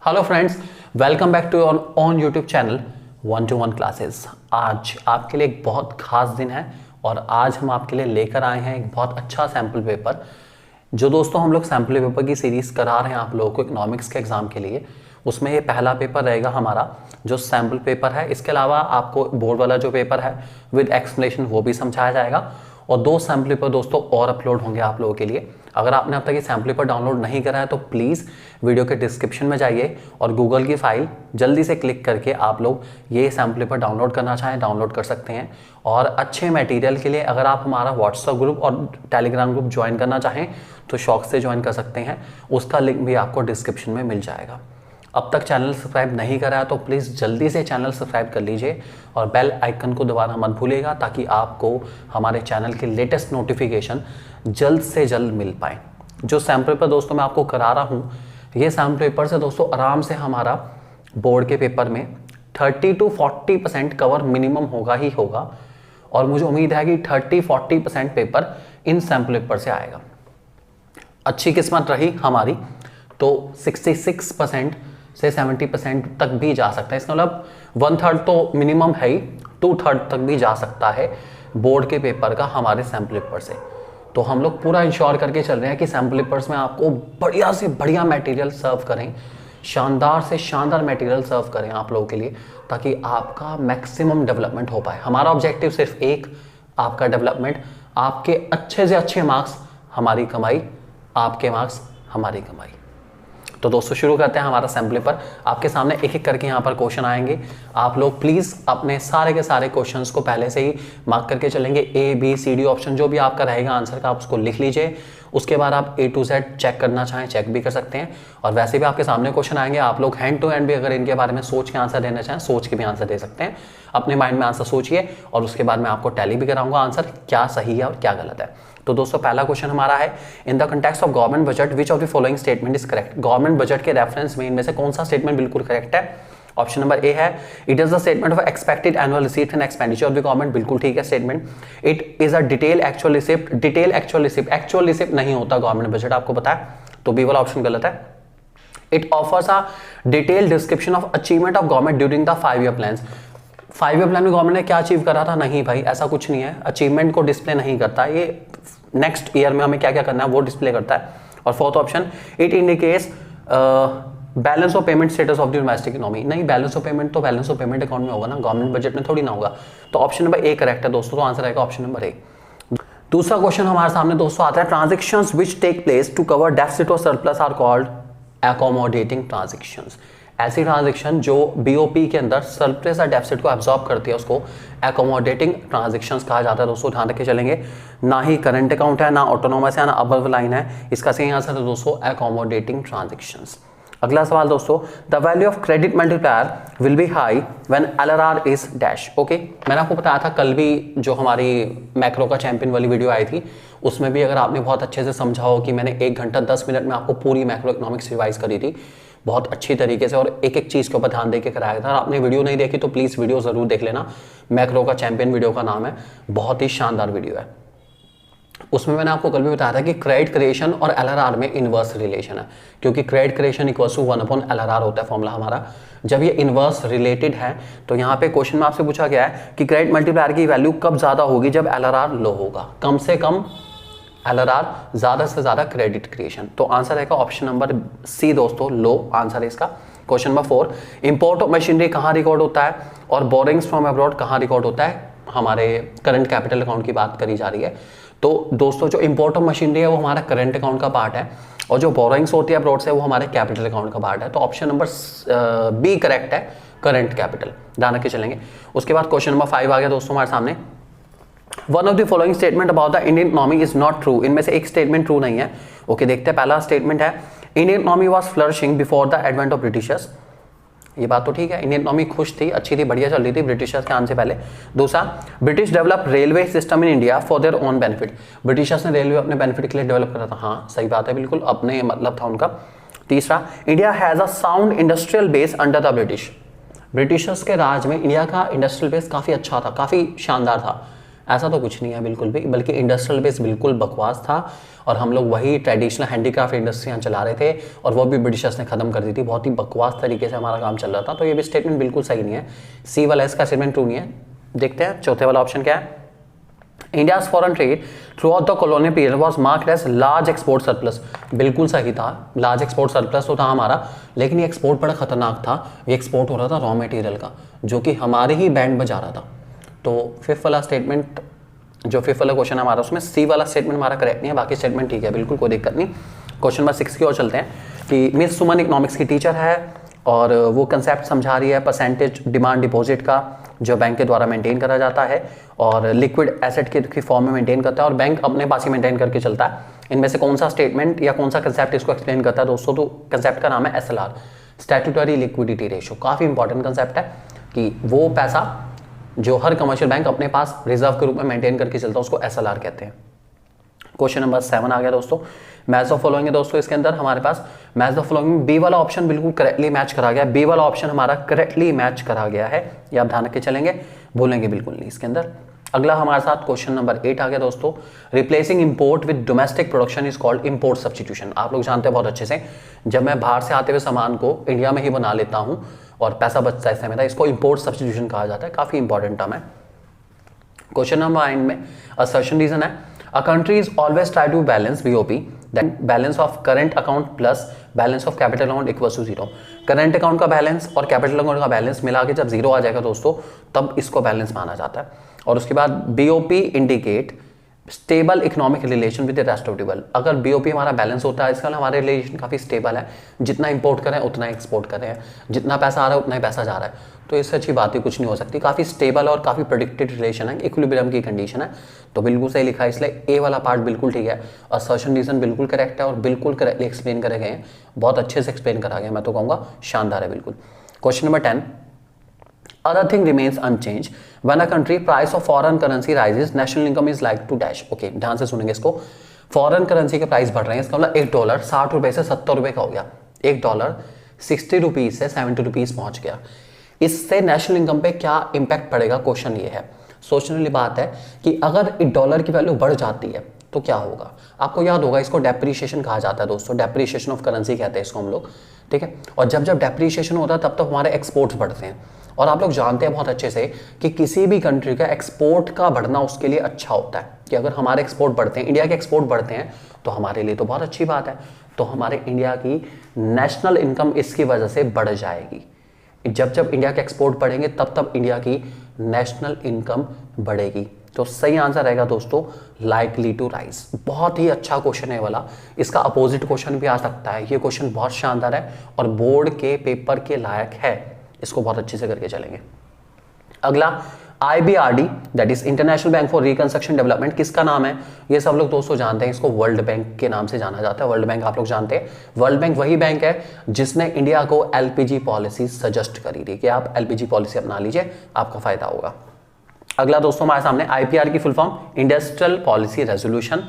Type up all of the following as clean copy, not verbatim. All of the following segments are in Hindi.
Hello friends, welcome back to your own YouTube channel 1-to-1 classes. आज आपके लिए एक बहुत खास दिन है और आज हम आपके लिए लेकर आए हैं एक बहुत अच्छा सैम्पल पेपर। जो दोस्तों हम लोग सैम्पल पेपर की सीरीज करा रहे हैं आप लोगों को इकोनॉमिक्स के एग्जाम के लिए, उसमें ये पहला पेपर रहेगा हमारा जो सैम्पल पेपर है। इसके अलावा आपको बोर्ड वाला जो पेपर है विद एक्सप्लेनेशन वो भी समझाया जाएगा और 2 सैम्पल पेपर दोस्तों और अपलोड होंगे आप लोगों के लिए। अगर आपने अब तक ये सैम्पल पेपर डाउनलोड नहीं करा है तो प्लीज़ वीडियो के डिस्क्रिप्शन में जाइए और गूगल की फाइल जल्दी से क्लिक करके आप लोग ये सैम्पल पेपर डाउनलोड करना चाहें डाउनलोड कर सकते हैं। और अच्छे मटेरियल के लिए अगर आप हमारा व्हाट्सएप ग्रुप और टेलीग्राम ग्रुप ज्वाइन करना चाहें तो शौक से ज्वाइन कर सकते हैं, उसका लिंक भी आपको डिस्क्रिप्शन में मिल जाएगा। अब तक चैनल सब्सक्राइब नहीं करा है तो प्लीज़ जल्दी से चैनल सब्सक्राइब कर लीजिए और बेल आइकन को दबाना मत भूलिएगा ताकि आपको हमारे चैनल के लेटेस्ट नोटिफिकेशन जल्द से जल्द मिल पाए। जो सैम्पल पेपर दोस्तों मैं आपको करा रहा हूँ, ये सैम्पल पेपर से दोस्तों आराम से हमारा बोर्ड के पेपर में 30 to 40% कवर मिनिमम होगा ही होगा और मुझे उम्मीद है कि 30-40% पेपर इन सैम्पल पेपर से आएगा। अच्छी किस्मत रही हमारी तो 66% से 70% तक भी जा सकता है। इसका मतलब 1/3 तो मिनिमम है ही, 2/3 तक भी जा सकता है बोर्ड के पेपर का हमारे सैम्पल पेपर से। तो हम लोग पूरा इंश्योर करके चल रहे हैं कि सैम्पल पेपर्स में आपको बढ़िया से बढ़िया मटेरियल सर्व करें, शानदार से शानदार मटेरियल सर्व करें आप लोगों के लिए ताकि आपका मैक्सिमम डेवलपमेंट हो पाए। हमारा ऑब्जेक्टिव सिर्फ एक, आपका डेवलपमेंट, आपके अच्छे से अच्छे मार्क्स हमारी कमाई, आपके मार्क्स हमारी कमाई। तो दोस्तों शुरू करते हैं हमारा सैम्पल पेपर। आपके सामने एक एक करके यहाँ पर क्वेश्चन आएंगे। आप लोग प्लीज़ अपने सारे के सारे क्वेश्चंस को पहले से ही मार्क करके चलेंगे। A, B, C, D option जो भी आपका रहेगा आंसर का आप उसको लिख लीजिए। उसके बाद आप A to Z चेक करना चाहें चेक भी कर सकते हैं और वैसे भी आपके सामने क्वेश्चन आएंगे। आप लोग हैंड टू हैंड भी अगर इनके बारे में सोच के आंसर देना चाहें सोच के भी आंसर दे सकते हैं। अपने माइंड में आंसर सोचिए और उसके बाद मैं आपको टैली भी कराऊंगा आंसर क्या सही है और क्या गलत है। तो दोस्तों पहला क्वेश्चन हमारा है, in the context of government budget which of the following statement is correct. Government budget के रेफरेंस में इनमें से कौन सा स्टेटमेंट बिल्कुल करेक्ट है? ऑप्शन नंबर ए है, it is the statement of expected annual receipt and expenditure of the government. बिल्कुल ठीक है statement. It is a detail actual receipt. Detail actual receipt नहीं होता गवर्नमेंट बजट, आपको पता है, तो बी वाला ऑप्शन गलत है। It offers a detail description of achievement of government during the 5 year plan. 5 year plan में गवर्नमेंट ने क्या अचीव करा था? नहीं भाई, ऐसा कुछ नहीं है। अचीवमेंट को डिस्प्ले नहीं करता, ये नेक्स्ट ईयर में हमें क्या क्या करना है वो डिस्प्ले करता है। और fourth option, it indicates balance of payment status of the domestic economy. नहीं, बैलेंस ऑफ पेमेंट तो बैलेंस ऑफ पेमेंट अकाउंट में होगा ना, गवर्नमेंट बजट में थोड़ी ना होगा। तो ऑप्शन नंबर ए करेक्ट है दोस्तों, तो आंसर आएगा ऑप्शन नंबर ए। दूसरा क्वेश्चन हमारे सामने दोस्तों आता है, transactions which take place to cover deficit और surplus are called accommodating transactions. ऐसी ट्रांजेक्शन जो बीओपी के अंदर सरप्लस या डेफिसिट को एब्जॉर्ब करती है उसको अकोमोडेटिंग ट्रांजेक्शंस कहा जाता है। दोस्तों ध्यान रखे चलेंगे, ना ही करंट अकाउंट है, ना ऑटोनोमस है, ना अबव लाइन है। इसका सही आंसर है दोस्तों अकोमोडेटिंग ट्रांजेक्शंस। अगला सवाल दोस्तों, the value of credit multiplier will be high when LRR is dash. Okay, मैंने आपको बताया था कल भी जो हमारी मैक्रो का चैंपियन वाली वीडियो आई थी उसमें भी अगर आपने बहुत अच्छे से समझा हो कि मैंने 1 घंटा 10 मिनट में आपको पूरी मैक्रो इकोनॉमिक्स रिवाइज करी थी बहुत अच्छी तरीके से और एक एक चीज़ के ऊपर ध्यान देके कराया था। आपने वीडियो नहीं देखी तो प्लीज़ वीडियो ज़रूर देख लेना। मैक्रो का चैंपियन वीडियो का नाम है, बहुत ही शानदार वीडियो है। उसमें मैंने आपको कल भी बताया था कि क्रेडिट क्रिएशन और एलआरआर में इनवर्स रिलेशन है, क्योंकि credit creation equals to 1/LRR होता है फॉर्मूला हमारा। जब ये इनवर्स रिलेटेड है तो यहाँ पे क्वेश्चन में आपसे पूछा गया है कि क्रेडिट मल्टीप्लायर की वैल्यू कब ज़्यादा होगी? जब एलआरआर लो होगा, कम से कम एलआरआर, ज़्यादा से ज़्यादा क्रेडिट क्रिएशन। तो आंसर है ऑप्शन नंबर सी दोस्तों, लो आंसर है इसका। Question number 4, import of machinery कहाँ रिकॉर्ड होता है और बोरिंग्स फ्रॉम अब्रॉड कहाँ रिकॉर्ड होता है? हमारे करंट कैपिटल अकाउंट की बात करी जा रही है। तो दोस्तों जो इंपोर्ट ऑफ मशीनरी है वो हमारा करंट अकाउंट का पार्ट है और जो बोरिंग्स होती है अब्रॉड से वो हमारे कैपिटल अकाउंट का पार्ट है। तो ऑप्शन नंबर बी करेक्ट है, करंट कैपिटल, ध्यान रख के चलेंगे। उसके बाद क्वेश्चन नंबर 5 आ गया दोस्तों हमारे सामने, one of the following statement about the Indian economy is not true. इनमें से एक स्टेटमेंट ट्रू नहीं है। ओके, देखते हैं। पहला स्टेटमेंट है, Indian economy was flourishing before the advent of Britishers. ये बात तो ठीक है, इंडियन इकोनॉमी खुश थी, अच्छी थी, बढ़िया चल रही थी ब्रिटिशर्स के आने से पहले। दूसरा, British develop railway system in India for their own benefit. Britishers ने रेलवे अपने बेनिफिट के लिए डेवलप करा था। हाँ सही बात है, बिल्कुल अपने मतलब था उनका। तीसरा, India has a sound industrial base under the British. Britishers के राज में इंडिया का इंडस्ट्रियल बेस काफ़ी अच्छा था, काफ़ी शानदार था। ऐसा तो कुछ नहीं है बिल्कुल भी, बल्कि इंडस्ट्रियल बेस बिल्कुल बकवास था और हम लोग वही ट्रेडिशनल हैंडीक्राफ्ट इंडस्ट्री यहाँ चला रहे थे और वो भी ब्रिटिशर्स ने खत्म कर दी थी। बहुत ही बकवास तरीके से हमारा काम चल रहा था। तो ये भी स्टेटमेंट बिल्कुल सही नहीं है। सी वाला इसका स्टेटमेंट ट्रू नहीं है। देखते हैं चौथे वाला ऑप्शन क्या है। India's foreign trade throughout the colonial period was marked as large export surplus. बिल्कुल सही था, लार्ज एक्सपोर्ट सरप्लस तो था हमारा, लेकिन ये एक्सपोर्ट बड़ा खतरनाक था। ये एक्सपोर्ट हो रहा था रॉ मटेरियल का, जो कि हमारे ही बैंड बजा रहा था। तो फिफ्थ वाला स्टेटमेंट, जो फिफ्थ वाला क्वेश्चन हमारा, उसमें सी वाला स्टेटमेंट हमारा करेक्ट नहीं है, बाकी स्टेटमेंट ठीक है, बिल्कुल कोई दिक्कत नहीं। क्वेश्चन नंबर 6 की ओर चलते हैं कि मिस सुमन इकोनॉमिक्स की टीचर है और वो कंसेप्ट समझा रही है परसेंटेज डिमांड डिपॉजिट का, जो बैंक के द्वारा मेंटेन करा जाता है और लिक्विड एसेट की फॉर्म में मेंटेन करता है और बैंक अपने पास ही मेंटेन करके चलता है। इनमें से कौन सा स्टेटमेंट या कौन सा कंसेप्ट इसको एक्सप्लेन करता है दोस्तों? तो कंसेप्ट का नाम है SLR, स्टैट्यूटरी लिक्विडिटी रेशियो। काफ़ी इंपॉर्टेंट कंसेप्ट है कि वो पैसा जो हर कमर्शियल बैंक अपने पास रिजर्व के रूप में मेंटेन करके चलता है उसको SLR कहते हैं। क्वेश्चन नंबर 7 आ गया दोस्तों, मैच द फॉलोइंग है दोस्तों। इसके अंदर हमारे पास मैच द फॉलोइंग में बी वाला ऑप्शन बिल्कुल करेक्टली मैच करा गया। बी वाला ऑप्शन हमारा करेक्टली मैच करा गया है, ये आप ध्यान रख के चलेंगे, भूलेंगे बिल्कुल नहीं इसके अंदर। अगला हमारे साथ क्वेश्चन नंबर 8 आ गया दोस्तों। Replacing import with domestic production is called import substitution. आप लोग जानते हैं बहुत अच्छे से, जब मैं बाहर से आते हुए सामान को इंडिया में ही बना लेता हूँ और पैसा बचता है इससे मेरा, इसको इंपोर्ट सब्स्टिट्यूशन कहा जाता है। काफी इंपॉर्टेंट टर्म है। क्वेश्चन नंबर 9 में असर्शन रीजन है, a country is always try to balance BOP, then balance of current account plus balance of capital account equals to 0। Current account का बैलेंस और कैपिटल अकाउंट का बैलेंस मिला के जब 0 आ जाएगा दोस्तों, तब इसको बैलेंस माना जाता है। और उसके बाद BOP indicate stable economic relation with the rest of the world. अगर BOP हमारा बैलेंस होता है, इसका हमारे रिलेशन काफ़ी स्टेबल है, जितना इंपोर्ट करें उतना एक्सपोर्ट करें, जितना पैसा आ रहा है उतना ही पैसा जा रहा है, तो इससे अच्छी बात ही कुछ नहीं हो सकती। काफ़ी स्टेबल और काफ़ी प्रेडिक्टेड रिलेशन है, इक्विलिब्रियम की कंडीशन है, तो बिल्कुल सही लिखा है। इसलिए ए वाला पार्ट बिल्कुल ठीक है, असर्शन रीजन बिल्कुल करेक्ट है और बिल्कुल करेक्टली एक्सप्लेन करे गए हैं, बहुत अच्छे से एक्सप्लेन करा गया, मैं तो कहूँगा शानदार है बिल्कुल। Question number 10, other thing remains unchanged when a country price of foreign currency rises national income is like to dash। Okay, ध्यान से सुनेंगे इसको। फॉरेन करेंसी के प्राइस बढ़ रहे हैं, इसका मतलब $1 60 रुपए से 70 रुपए का हो गया, $1 60 रुपीज से 70 रुपीज पहुंच गया। इससे नेशनल इनकम पे क्या इंपैक्ट पड़ेगा, क्वेश्चन ये है। सोचने वाली बात है कि अगर $1 की वैल्यू बढ़ जाती है तो क्या होगा। आपको याद होगा इसको डेप्रीशिएशन कहा जाता है दोस्तों, डेप्रीशिएशन ऑफ करेंसी कहते हैं इसको हम लोग, ठीक है। और जब जब डेप्रीशिएशन होता है तब तब हमारे एक्सपोर्ट्स बढ़ते हैं, और आप लोग जानते हैं बहुत अच्छे से कि किसी भी कंट्री का एक्सपोर्ट का बढ़ना उसके लिए अच्छा होता है, कि अगर हमारे एक्सपोर्ट बढ़ते हैं, इंडिया के एक्सपोर्ट बढ़ते हैं, तो हमारे लिए तो बहुत अच्छी बात है, तो हमारे इंडिया की नेशनल इनकम इसकी वजह से बढ़ जाएगी। जब जब इंडिया के एक्सपोर्ट बढ़ेंगे तब तब इंडिया की नेशनल इनकम बढ़ेगी। तो सही आंसर रहेगा दोस्तों लाइकली टू राइज। बहुत ही अच्छा क्वेश्चन है वाला, इसका अपोजिट क्वेश्चन भी आ सकता है। ये क्वेश्चन बहुत शानदार है और बोर्ड के पेपर के लायक है, इसको बहुत अच्छे से करके चलेंगे। अगला IBRD that is international bank for reconstruction development, किसका नाम है? ये सब लोग दोस्तों जानते हैं, इसको वर्ल्ड बैंक के नाम से जाना जाता है। वर्ल्ड बैंक आप लोग जानते हैं, वर्ल्ड बैंक वही बैंक है जिसने इंडिया को LPG पॉलिसी सजेस्ट करी थी कि आप LPG पॉलिसी अपना लीजिए, आपका फायदा होगा। अगला दोस्तों हमारे सामने IPR की full form industrial policy resolution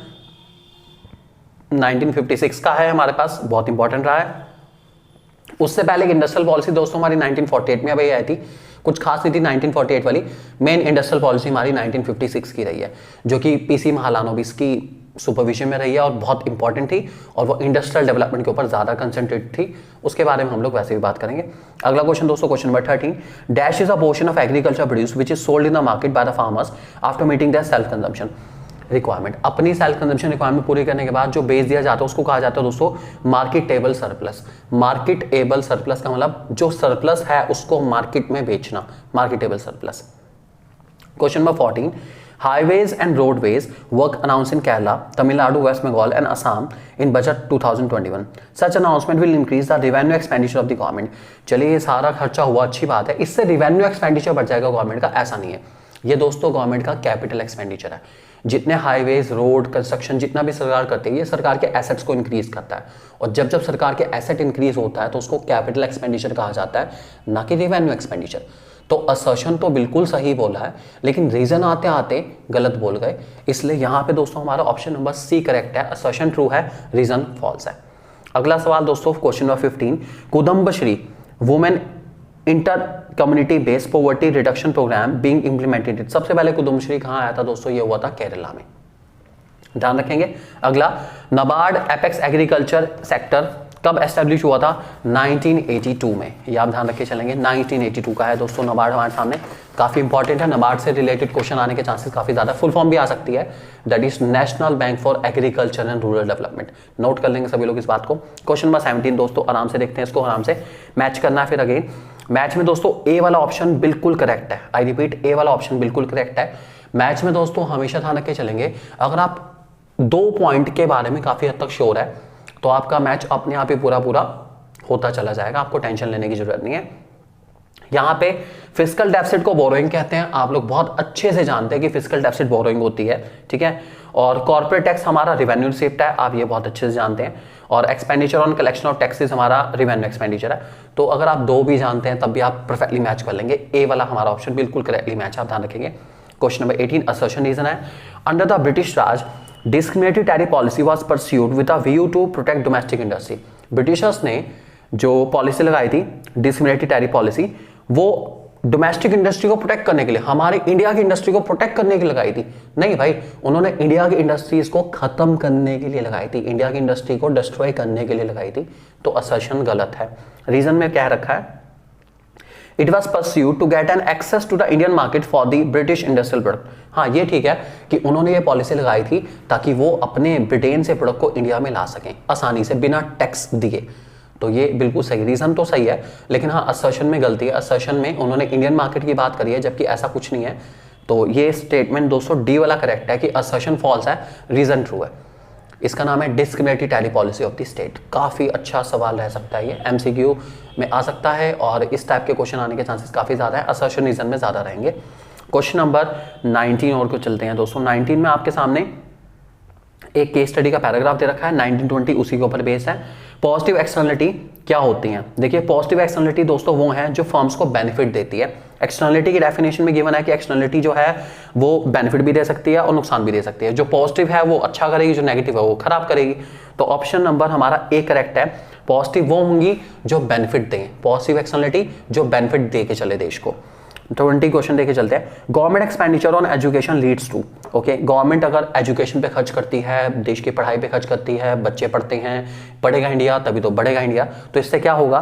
1956 का है हमारे पास, बहुत इंपॉर्टेंट रहा है। उससे पहले इंडस्ट्रियल पॉलिसी दोस्तों हमारी 1948 में अभी आई थी, कुछ खास नहीं थी 1948 वाली। मेन इंडस्ट्रियल पॉलिसी हमारी 1956 की रही है, जो कि PC महालानोबिस की सुपरविजन में रही है और बहुत इंपॉर्टेंट थी, और वो इंडस्ट्रियल डेवलपमेंट के ऊपर ज्यादा कंसंट्रेट थी। उसके बारे में हम लोग वैसे भी बात करेंगे। अगला क्वेश्चन दोस्तों, question number 13, dash is a portion of agriculture produce which is sold in the market by the farmers after meeting their self consumption requirement. अपनी सेल्फ कंजम्पशन रिक्वायरमेंट पूरी करने के बाद जो बेच दिया जाता है उसको कहा जाता है दोस्तों मार्केटेबल सरप्लस। मार्केटेबल सरप्लस का मतलब जो सरप्लस है उसको मार्केट में बेचना, marketable surplus. Question number 14, highways and roadways work announce in Kerala, Tamil Nadu, west Bengal and Assam in budget 2021। Such announcement will increase the revenue expenditure of the government. चलिए ये सारा खर्चा हुआ, अच्छी बात है, इससे रेवेन्यू एक्सपेंडिचर बढ़ जाएगा गवर्नमेंट का, ऐसा नहीं है। ये दोस्तों गवर्नमेंट का कैपिटल एक्सपेंडिचर है। जितने हाईवेज, रोड, कंस्ट्रक्शन जितना भी सरकार करती है, ये सरकार के एसेट्स को इंक्रीज करता है, और जब जब सरकार के एसेट इंक्रीज होता है तो उसको कैपिटल एक्सपेंडिचर कहा जाता है, ना कि रेवेन्यू एक्सपेंडिचर। तो असर्शन तो बिल्कुल सही बोला है, लेकिन रीजन आते आते गलत बोल गए, इसलिए यहां पे दोस्तों हमारा ऑप्शन नंबर C करेक्ट है, असर्शन ट्रू है, रीजन फॉल्स है। अगला सवाल दोस्तों, question number 15, Kudumbashree women inter community based poverty reduction programme being implemented. सबसे पहले कुदुमश्री कहाँ आया था दोस्तों? ये हुआ था केरला में, ध्यान रखेंगे। अगला, नाबार्ड एपेक्स एग्रीकल्चर सेक्टर कब एस्टेब्लिश हुआ था? 1982 में। ये आप ध्यान रखे चलेंगे, 1982 का है दोस्तों नाबार्ड हमारे सामने। काफी इंपॉर्टेंट है, नाबार्ड से रिलेटेड क्वेश्चन आने के चांसेस काफी ज्यादा। फुल फॉर्म भी आ सकती है, that is national bank for agriculture and rural development. Note कर लेंगे सभी लोग इस बात को। क्वेश्चन नंबर 17 दोस्तों, आराम से देखते हैं इसको, आराम से मैच करना है। फिर अगेन मैच में दोस्तों ए वाला ऑप्शन बिल्कुल करेक्ट है। आई रिपीट, ए वाला ऑप्शन बिल्कुल करेक्ट है। मैच में दोस्तों हमेशा ध्यान रख के चलेंगे, अगर आप 2 पॉइंट के बारे में काफी हद तक श्योर है तो आपका मैच अपने आप ही पूरा पूरा होता चला जाएगा, आपको टेंशन लेने की जरूरत नहीं है। यहां पे फिस्कल डेफिसिट को बोरोइंग कहते हैं, आप लोग बहुत अच्छे से जानते हैं कि फिस्कल डेफिसिट बोरोइंग होती है, ठीक है। और कॉर्पोरेट टैक्स हमारा रिवेन्यू रिसिप्ट है, आप ये बहुत अच्छे से जानते हैं। और expenditure on collection of taxes हमारा रिवेन्यू एक्सपेंडिचर है। तो अगर आप 2 भी जानते हैं तब भी आप परफेक्टली मैच कर लेंगे। ए वाला हमारा ऑप्शन बिल्कुल करेक्टली मैच, आप ध्यान रखेंगे। क्वेश्चन नंबर 18 असर्शन रीजन है, under the British raj discriminatory tariff policy was pursued with a view to protect domestic industry. Britishers ने जो पॉलिसी लगाई थी डिस्क्रिमिनेटरी टैरिफ पॉलिसी, वो डोमेस्टिक इंडस्ट्री को प्रोटेक्ट करने के लिए, हमारे इंडिया की इंडस्ट्री को प्रोटेक्ट करने के लिए लगाई थी। नहीं भाई, उन्होंने इंडिया की इंडस्ट्रीज को खत्म करने के लिए लगाई थी, इंडिया की इंडस्ट्री को डिस्ट्रॉय करने के लिए लगाई थी। तो असर्शन गलत है। रीजन में क्या रखा है? It was pursued to get an access to the Indian market for the British industrial product. हाँ, ये ठीक है कि उन्होंने ये पॉलिसी लगाई थी ताकि वो अपने ब्रिटेन से प्रोडक्ट को इंडिया में ला सकें आसानी से बिना टैक्स दिए। तो ये बिल्कुल सही, रीजन तो सही है, लेकिन हाँ असर्शन में गलती है। असर्शन में उन्होंने इंडियन मार्केट की बात करी है, जबकि ऐसा कुछ नहीं है। तो ये स्टेटमेंट दोस्तों डी वाला करेक्ट है कि असर्शन फॉल्स है, रीजन ट्रू है। इसका नाम है discriminatory tariff policy of the state. काफी अच्छा सवाल रह सकता है, ये एमसीक्यू में आ सकता है और इस टाइप के क्वेश्चन आने के चांसेस काफी ज्यादा है, असर्शन रीजन में ज्यादा रहेंगे। क्वेश्चन नंबर 19 और को चलते हैं दोस्तों। 19 में आपके सामने एक केस स्टडी का पैराग्राफ दे रखा है, 1920 उसी के ऊपर बेस्ड है। पॉजिटिव एक्सटर्नलिटी क्या होती हैं? देखिए, पॉजिटिव एक्सटर्नलिटी दोस्तों वो हैं जो फर्म्स को बेनिफिट देती है। एक्सटर्नलिटी की डेफिनेशन में गिवन है कि एक्सटर्नलिटी जो है वो बेनिफिट भी दे सकती है और नुकसान भी दे सकती है। जो पॉजिटिव है वो अच्छा करेगी, जो नेगेटिव है वो खराब करेगी। तो ऑप्शन नंबर हमारा ए करेक्ट है। पॉजिटिव वो होंगी जो बेनिफिट दें, पॉजिटिव एक्सटर्नलिटी जो बेनिफिट दे के चले देश को। 20 क्वेश्चन देखे चलते हैं। Government expenditure on education leads to, okay, government अगर एजुकेशन पे खर्च करती है, देश की पढ़ाई पे खर्च करती है, बच्चे पढ़ते हैं, पढ़ेगा इंडिया तभी तो बढ़ेगा इंडिया। तो इससे क्या होगा?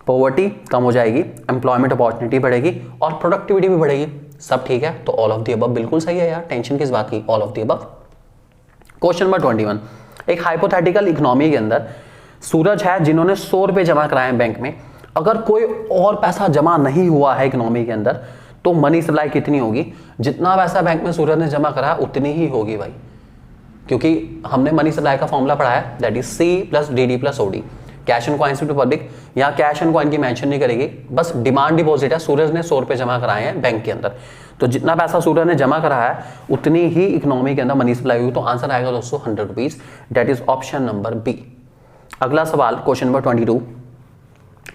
पॉवर्टी कम हो जाएगी, एम्प्लॉयमेंट अपॉर्चुनिटी बढ़ेगी और प्रोडक्टिविटी भी बढ़ेगी। सब ठीक है, तो ऑल ऑफ द अबव बिल्कुल सही है यार, टेंशन किस बात की, all of the above. Question number 21, एक हाइपोथेटिकल इकोनॉमी के अंदर सूरज है जिन्होंने 100 रुपए जमा कराए बैंक में, अगर कोई और पैसा जमा नहीं हुआ है इकोनॉमी के अंदर तो मनी सप्लाई कितनी होगी? जितना पैसा बैंक में सूरज ने जमा करा उतनी ही होगी भाई, क्योंकि हमने मनी सप्लाई का फॉर्मूला पढ़ा है, that is C plus D D plus OD. Cash and coins to public, यहाँ कैश एंड कॉइन की मेंशन नहीं करेगी, बस डिमांड डिपॉजिट है। सूरज ने 100 रुपए जमा कराए हैं बैंक के अंदर, तो जितना पैसा सूरज ने जमा कराया है उतनी ही इकोनॉमी के अंदर मनी सप्लाई होगी। तो आंसर आएगा दोस्तों 100 rupees, that is option number B. अगला सवाल question number 22,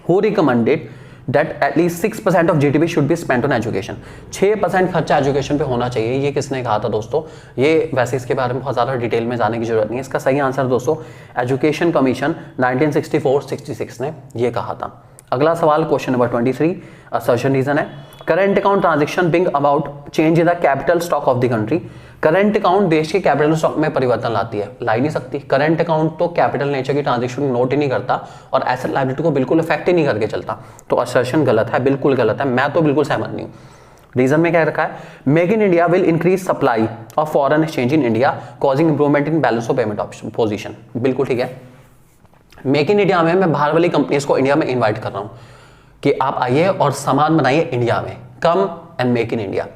who recommended that at least 6% of GDP should be spent on education. 6% खर्चा एजुकेशन पे होना चाहिए, ये किसने कहा था दोस्तों? ये वैसे इसके बारे में बहुत ज्यादा डिटेल में जाने की जरूरत नहीं है। इसका सही आंसर दोस्तों एजुकेशन कमीशन 1964-66 ने ये कहा था। अगला सवाल क्वेश्चन नंबर 23, असर्शन रीजन है, current account transaction being about change in the capital stock of the country. Current account देश के कैपिटल स्टॉक में परिवर्तन लाती है, ला ही नहीं सकती। करंट अकाउंट तो कैपिटल नेचर की ट्रांजेक्शन नोट ही नहीं करता और एसेट लायबिलिटी को बिल्कुल इफेक्ट ही नहीं करके चलता। तो असर्शन गलत है, बिल्कुल गलत है, मैं तो बिल्कुल सहमत नहीं हूं। रीजन में क्या रखा है? Make in India will increase supply of foreign exchange in India causing improvement in balance of payment position. बिल्कुल ठीक है। मेक इन इंडिया में मैं बाहर वाली कंपनीज को इंडिया में इन्वाइट कर रहा हूं कि आप आइए और सामान बनाइए इंडिया में, come and make in India.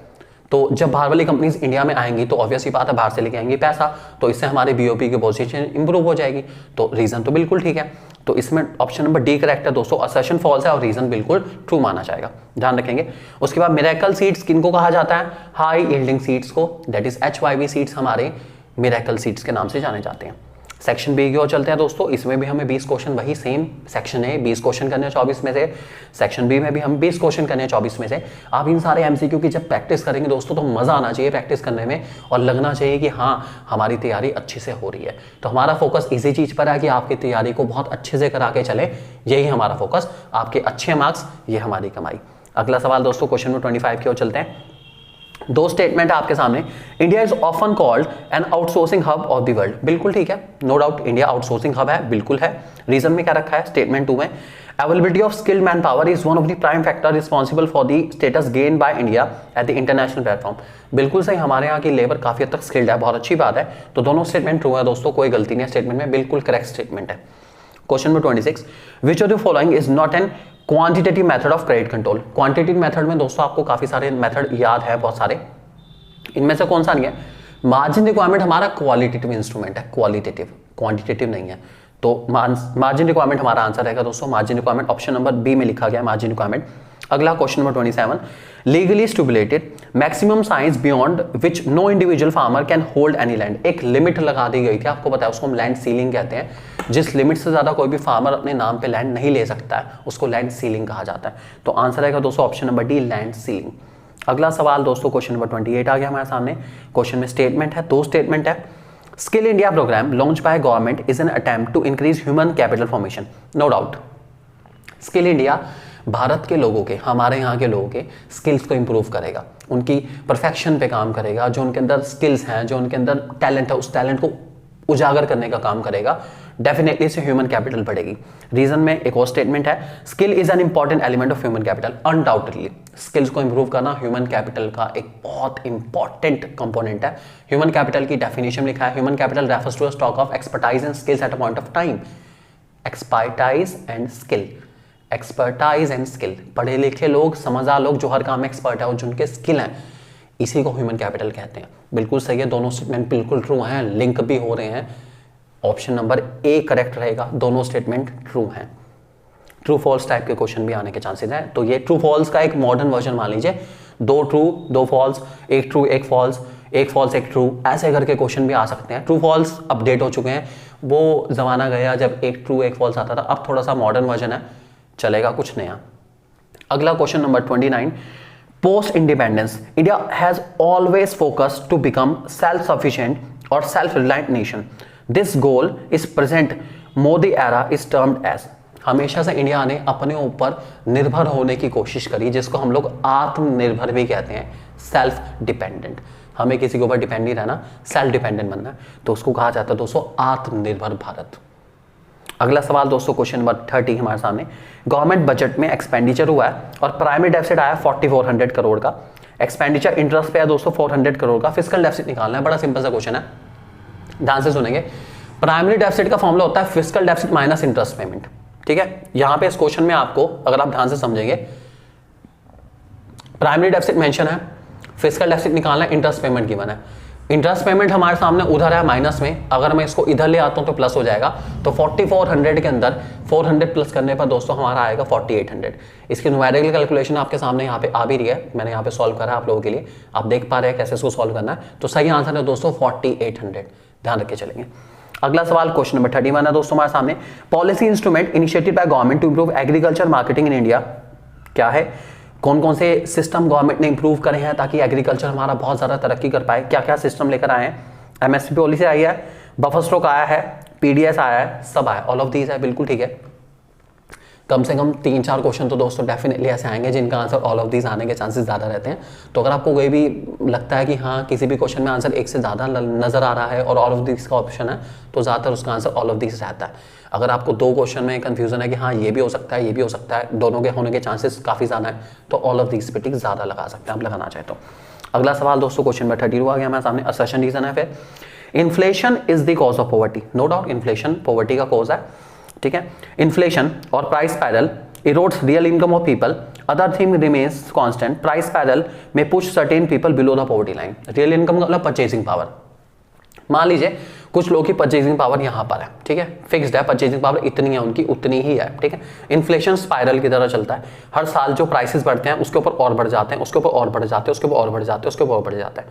तो जब बाहर वाली कंपनीज इंडिया में आएंगी तो ऑब्वियसली बात है बाहर से लेके आएंगी पैसा, तो इससे हमारे बीओपी की पोजीशन इंप्रूव हो जाएगी। तो रीजन तो बिल्कुल ठीक है, तो इसमें ऑप्शन नंबर डी करेक्ट है दोस्तों, असर्शन फॉल्स है और रीजन बिल्कुल ट्रू माना जाएगा, ध्यान रखेंगे। उसके बाद मिरेकल सीड्स किनको कहा जाता है? हाई यील्डिंग सीड्स को, दैट इज HYV सीड्स हमारे मिरेकल सीड्स के नाम से जाने जाते हैं। सेक्शन बी की ओर चलते हैं दोस्तों, इसमें भी हमें 20 क्वेश्चन, वही सेम सेक्शन है, 20 क्वेश्चन करने हैं 24 में से। सेक्शन बी में भी हम 20 क्वेश्चन करने हैं 24 में से। आप इन सारे एमसीक्यू की जब प्रैक्टिस करेंगे दोस्तों तो मजा आना चाहिए प्रैक्टिस करने में, और लगना चाहिए कि हाँ हमारी तैयारी अच्छे से हो रही है। तो हमारा फोकस इसी चीज पर है कि आपकी तैयारी को बहुत अच्छे से करा के चले, यही हमारा फोकस। आपके अच्छे मार्क्स, ये हमारी कमाई। अगला सवाल दोस्तों क्वेश्चन नंबर 25 की ओर चलते हैं। दो स्टेटमेंट है आपके सामने। India is often called an outsourcing hub of the world. बिल्कुल ठीक है, no doubt India outsourcing hub है, बिल्कुल है। रीजन में क्या रखा है स्टेटमेंट 2 में, availability of skilled man power is one of the prime factor responsible for the status gain by India at the international platform. बिल्कुल सही, हमारे यहाँ की लेबर काफी हद तक स्किल्ड है, बहुत अच्छी बात है। तो दोनों स्टेटमेंट ट्रू है दोस्तों, कोई गलती नहीं है स्टेटमेंट में, बिल्कुल करेक्ट स्टेटमेंट है। Question number 26, which of the following is not an quantitative method of credit control. Quantitative method में दोस्तों आपको काफी सारे मेथड याद है, बहुत सारे, इनमें से कौन सा नहीं है? मार्जिन रिक्वायरमेंट हमारा क्वालिटेटिव इंस्ट्रूमेंट है, क्वालिटेटिव, क्वांटिटेटिव नहीं है। तो मार्जिन रिक्वायरमेंट हमारा आंसर रहेगा दोस्तों, margin requirement option number B में लिखा गया है मार्जिन रिक्वायरमेंट। अगला question number 27, legally stipulated maximum size beyond which no individual farmer can hold any land. एक लिमिट लगा दी गई थी, आपको पता है, उसको हम लैंड सीलिंग कहते हैं। जिस लिमिट से ज्यादा कोई भी फार्मर अपने नाम पे लैंड नहीं ले सकता है, उसको लैंड सीलिंग कहा जाता है। तो आंसर रहेगा दोस्तों option number D, land ceiling. अगला सवाल दोस्तों क्वेश्चन नंबर 28 आ गया हमारे सामने। क्वेश्चन में स्टेटमेंट है, दो स्टेटमेंट है। Skill India programme launch by government is an attempt to increase human capital formation. No doubt skill India Bharat के लोगों के, हमारे यहाँ के लोगों के स्किल्स को इंप्रूव करेगा, उनकी परफेक्शन पे काम करेगा, जो उनके अंदर स्किल्स हैं, जो उनके अंदर टैलेंट है, उस टैलेंट को उजागर करने का काम करेगा। डेफिनेटली इससे ह्यूमन कैपिटल बढ़ेगी। रीजन में एक और स्टेटमेंट है, skill is an important element of human capital. Undoubtedly skills को इंप्रूव करना ह्यूमन कैपिटल का एक बहुत इंपॉर्टेंट कंपोनेंट है। ह्यूमन कैपिटल की डेफिनेशन लिखा है, human capital refers to a stock of expertise and skills at a point of time. Expertise and skill, expertise and skill, पढ़े लिखे लोग, समझदार लोग जो हर काम में एक्सपर्ट है और जिनके स्किल हैं, इसी को ह्यूमन कैपिटल कहते हैं। बिल्कुल सही है, दोनों स्टेटमेंट बिल्कुल ट्रू हैं, लिंक भी हो रहे हैं। ऑप्शन नंबर ए करेक्ट रहेगा, दोनों स्टेटमेंट ट्रू हैं। ट्रू फॉल्स टाइप के क्वेश्चन भी आने के चांसेस हैं। तो ये ट्रू फॉल्स का एक मॉडर्न वर्जन मान लीजिए, दो ट्रू दो फॉल्स, एक ट्रू एक फॉल्स, एक फॉल्स एक ट्रू, ऐसे करके क्वेश्चन भी आ सकते हैं। ट्रू फॉल्स अपडेट हो चुके हैं, वो जमाना गया जब एक ट्रू एक फॉल्स आता था, अब थोड़ा सा मॉडर्न वर्जन है, चलेगा कुछ नया। अगला question number 29, post independence India has always focused to become self sufficient और self reliant nation. This goal is present Modi era is termed as. हमेशा से इंडिया ने अपने ऊपर निर्भर होने की कोशिश करी, जिसको हम लोग आत्मनिर्भर भी कहते हैं, सेल्फ डिपेंडेंट। हमें किसी के ऊपर डिपेंड नहीं रहना, सेल्फ डिपेंडेंट बनना है, तो उसको कहा जाता है दोस्तों आत्मनिर्भर भारत। अगला सवाल दोस्तों क्वेश्चन नंबर 30 हमारे सामने। गवर्नमेंट बजट में एक्सपेंडिचर हुआ है और प्राइमरी डेफिसिट आया 4400 करोड़ का। एक्सपेंडिचर इंटरेस्ट पे है दोस्तों 400 करोड़ का। फिस्कल डेफिसिट निकालना है, बड़ा सिंपल सा क्वेश्चन है, ध्यान से सुनेंगे। प्राइमरी डेफिसिट का फॉर्मूला होता है fiscal deficit minus interest payment, ठीक है। यहां पे इस क्वेश्चन में आपको अगर आप ध्यान से समझेंगे, प्राइमरी डेफिसिट मेंशन है, फिस्कल डेफिसिट निकालना है, इंटरेस्ट पेमेंट गिवन है। इंटरेस्ट पेमेंट हमारे सामने उधर है माइनस में, अगर मैं इसको इधर ले आता हूं तो प्लस हो जाएगा। तो 4400 के अंदर 400 प्लस करने पर दोस्तों हमारा आएगा 4800। इसकी न्यूमेरिकल कैलकुलेशन आपके सामने यहाँ पे आ भी रही है, मैंने यहाँ पे सॉल्व करा है आप लोगों के लिए, आप देख पा रहे हैं कैसे इसको सॉल्व करना है। तो सही आंसर है दोस्तों 4800, ध्यान रख के चलेंगे। अगला सवाल क्वेश्चन नंबर 31 है दोस्तों हमारे सामने। Policy instrument initiated by government to improve agriculture marketing in India क्या है? कौन कौन से सिस्टम गवर्नमेंट ने इंप्रूव करे हैं ताकि एग्रीकल्चर हमारा बहुत ज्यादा तरक्की कर पाए? क्या क्या सिस्टम लेकर आए हैं? एमएसपी पॉलिसी आई है, बफर स्टॉक आया है, पीडीएस आया है, सब आया, ऑल ऑफ दीज है, बिल्कुल ठीक है। कम से कम 3-4 क्वेश्चन तो दोस्तों डेफिनेटली ऐसे आएंगे जिनका आंसर ऑल ऑफ दीज आने के चांसेस ज़्यादा रहते हैं। तो अगर आपको कोई भी लगता है कि हाँ किसी भी क्वेश्चन में आंसर एक से ज़्यादा नजर आ रहा है और ऑल ऑफ दीज का ऑप्शन है, तो ज़्यादातर उसका आंसर ऑल ऑफ दीज रहता है। अगर आपको 2 क्वेश्चन में कंफ्यूजन है कि हाँ ये भी हो सकता है, ये भी हो सकता है, दोनों के होने के चांसेस काफ़ी ज़्यादा है, तो ऑल ऑफ दीज पे टिक ज़्यादा लगा सकते हैं आप लगाना चाहे तो। अगला सवाल दोस्तों क्वेश्चन नंबर 32 आ गया हमारे सामने। असर्शन रीजन है फिर, inflation is the cause of poverty. No doubt inflation poverty का कॉज है, ठीक है। इन्फ्लेशन और price spiral erodes real income of people. Other thing remains constant. Price spiral may push certain people below the poverty line. Real income का मतलब परचेजिंग पावर। मान लीजिए कुछ लोगों की परचेजिंग पावर यहाँ पर है, ठीक है, फिक्स्ड है, परचेजिंग पावर इतनी है उनकी, उतनी ही है, ठीक है। इन्फ्लेशन स्पाइरल की तरह चलता है, हर साल जो प्राइसेस बढ़ते हैं उसके ऊपर और बढ़ जाते हैं, उसके ऊपर और बढ़ जाते हैं, उसके ऊपर और बढ़ जाते हैं, उसके ऊपर और बढ़ जाते हैं।